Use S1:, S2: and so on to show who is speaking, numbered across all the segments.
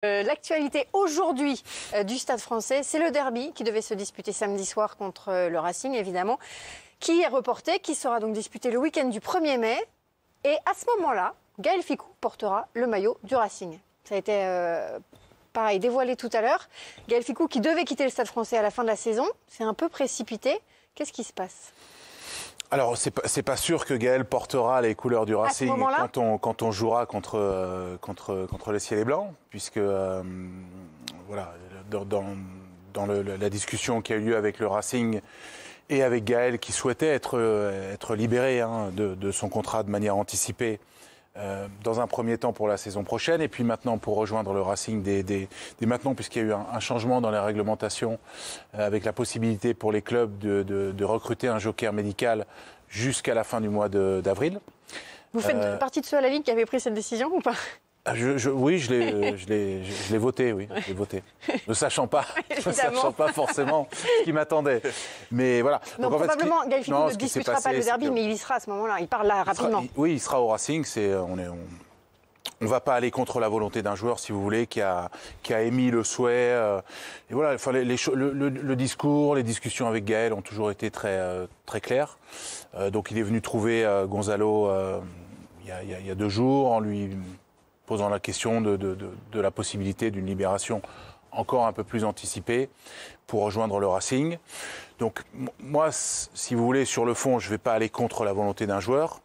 S1: L'actualité aujourd'hui du Stade français, c'est le derby qui devait se disputer samedi soir contre le Racing, évidemment, qui est reporté, qui sera donc disputé le week-end du 1er mai. Et à ce moment-là, Gaël Fickou portera le maillot du Racing. Ça a été, pareil, dévoilé tout à l'heure. Gaël Fickou qui devait quitter le Stade français à la fin de la saison, c'est un peu précipité. Qu'est-ce qui se passe ?
S2: Alors, c'est pas sûr que Gaël portera les couleurs du Racing quand on jouera contre les Ciel et Blancs, puisque voilà, dans la discussion qui a eu lieu avec le Racing et avec Gaël qui souhaitait être libéré de son contrat de manière anticipée, dans un premier temps pour la saison prochaine et puis maintenant pour rejoindre le Racing dès maintenant, puisqu'il y a eu un changement dans la réglementation avec la possibilité pour les clubs de recruter un joker médical jusqu'à la fin du mois d'avril.
S1: Vous faites partie de ceux à la Ligue qui avaient pris cette décision ou pas ?
S2: Oui, je l'ai voté, oui, je l'ai voté. Ne sachant pas forcément ce qui m'attendait. Mais voilà.
S1: Donc probablement, Gaël Fickou ne disputera pas le derby, mais il y sera à ce moment-là. Il part là rapidement.
S2: Oui, il sera au Racing. On ne va pas aller contre la volonté d'un joueur, si vous voulez, qui a émis le souhait. Et voilà, enfin, le discours, les discussions avec Gaël ont toujours été très clairs. Donc il est venu trouver Gonzalo il y a 2 jours en lui posant la question de la possibilité d'une libération encore un peu plus anticipée pour rejoindre le Racing. Donc moi, si vous voulez, sur le fond, je ne vais pas aller contre la volonté d'un joueur.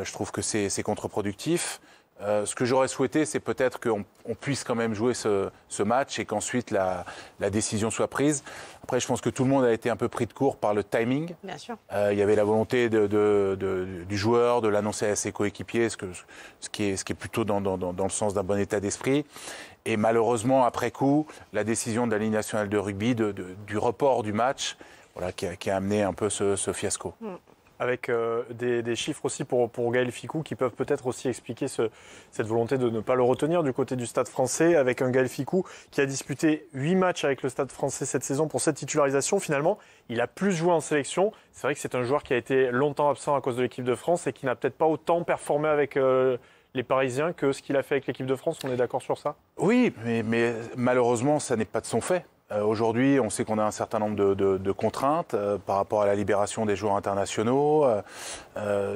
S2: Je trouve que c'est contre-productif. Ce que j'aurais souhaité, c'est peut-être qu'on puisse quand même jouer ce match et qu'ensuite la décision soit prise. Après, je pense que tout le monde a été un peu pris de court par le timing.
S1: Bien sûr.
S2: Il y avait la volonté du joueur de l'annoncer à ses coéquipiers, ce qui est plutôt dans le sens d'un bon état d'esprit. Et malheureusement, après coup, la décision de la Ligue nationale de rugby du report du match, voilà, qui a amené un peu ce fiasco.
S3: Avec des chiffres aussi pour Gaël Fickou qui peuvent peut-être aussi expliquer cette volonté de ne pas le retenir du côté du Stade français, avec un Gaël Fickou qui a disputé 8 matchs avec le Stade français cette saison pour cette titularisation. Finalement, il a plus joué en sélection. C'est vrai que c'est un joueur qui a été longtemps absent à cause de l'équipe de France et qui n'a peut-être pas autant performé avec les Parisiens que ce qu'il a fait avec l'équipe de France. On est d'accord sur ça ?
S2: Oui, mais malheureusement, ça n'est pas de son fait. Aujourd'hui, on sait qu'on a un certain nombre de contraintes par rapport à la libération des joueurs internationaux.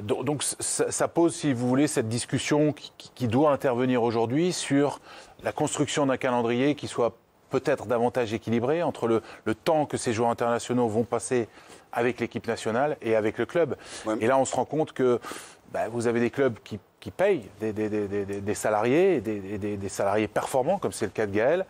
S2: Donc ça pose, si vous voulez, cette discussion qui doit intervenir aujourd'hui sur la construction d'un calendrier qui soit peut-être davantage équilibré entre le temps que ces joueurs internationaux vont passer avec l'équipe nationale et avec le club. Ouais. Et là, on se rend compte que vous avez des clubs qui payent des salariés, des salariés performants, comme c'est le cas de Gaël,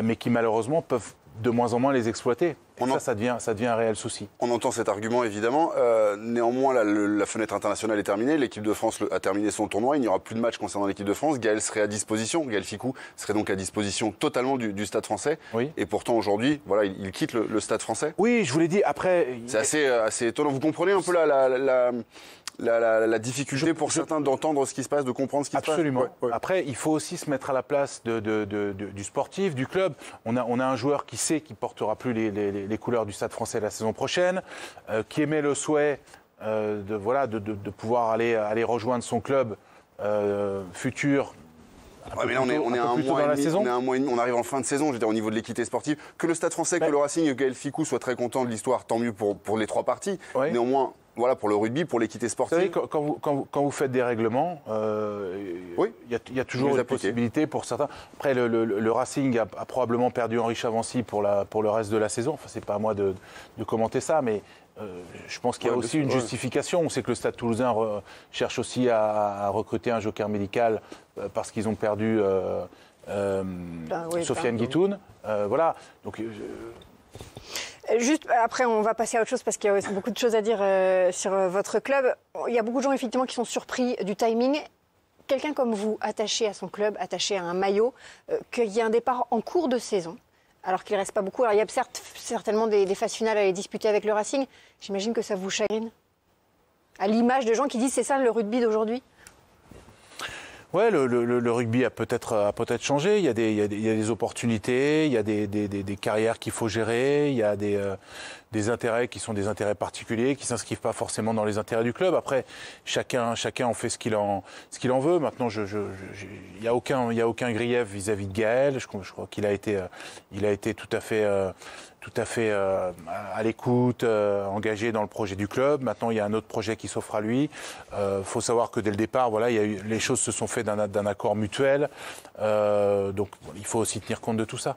S2: mais qui malheureusement peuvent de moins en moins les exploiter. Et ça devient un réel souci.
S4: On entend cet argument, évidemment. Néanmoins, la fenêtre internationale est terminée. L'équipe de France a terminé son tournoi. Il n'y aura plus de match concernant l'équipe de France. Gaël serait à disposition. Gaël Fickou serait donc à disposition totalement du Stade français. Oui. Et pourtant, aujourd'hui, voilà, il quitte le Stade français.
S2: Oui, je vous l'ai dit. Après...
S4: C'est assez étonnant. Vous comprenez un peu la difficulté pour certains d'entendre ce qui se passe, de comprendre ce qui se passe.
S2: Absolument. Ouais. Après, il faut aussi se mettre à la place du sportif, du club. On a un joueur qui sait qu'il ne portera plus les couleurs du Stade français la saison prochaine, qui émet le souhait de pouvoir aller rejoindre son club futur.
S4: Mais là, on est à un mois et demi, on arrive en fin de saison, je veux dire, au niveau de l'équité sportive. Que le Stade français, que le Racing et Gaël Fickou soient très contents de l'histoire, tant mieux pour les 3 parties. Ouais. Néanmoins, voilà, pour le rugby, pour l'équité sportive.
S2: Vous savez, quand vous faites des règlements, il y a toujours une possibilité pour certains. Après, le Racing a probablement perdu Henri Chavancy pour le reste de la saison. Enfin, c'est pas à moi de commenter ça, mais je pense qu'il y a aussi une justification. On sait que le Stade Toulousain cherche aussi à recruter un joker médical parce qu'ils ont perdu Sofiane Guitoun. Voilà. Donc,
S1: juste après, on va passer à autre chose parce qu'il y a aussi beaucoup de choses à dire sur votre club. Il y a beaucoup de gens effectivement qui sont surpris du timing. Quelqu'un comme vous, attaché à son club, attaché à un maillot, qu'il y ait un départ en cours de saison, alors qu'il ne reste pas beaucoup. Alors il y a certainement des phases finales à les disputer avec le Racing. J'imagine que ça vous chagrine. À l'image de gens qui disent c'est ça le rugby d'aujourd'hui.
S2: Ouais, le rugby a peut-être changé. Il y a des opportunités, il y a des carrières qu'il faut gérer, il y a des intérêts qui sont des intérêts particuliers, qui s'inscrivent pas forcément dans les intérêts du club. Après, chacun en fait ce qu'il en veut. Maintenant, il y a aucun grief vis-à-vis de Gaël. Je crois qu'il a été tout à fait à l'écoute, engagé dans le projet du club. Maintenant, il y a un autre projet qui s'offre à lui. Faut savoir que dès le départ, voilà, les choses se sont faites d'un accord mutuel. Donc, il faut aussi tenir compte de tout ça.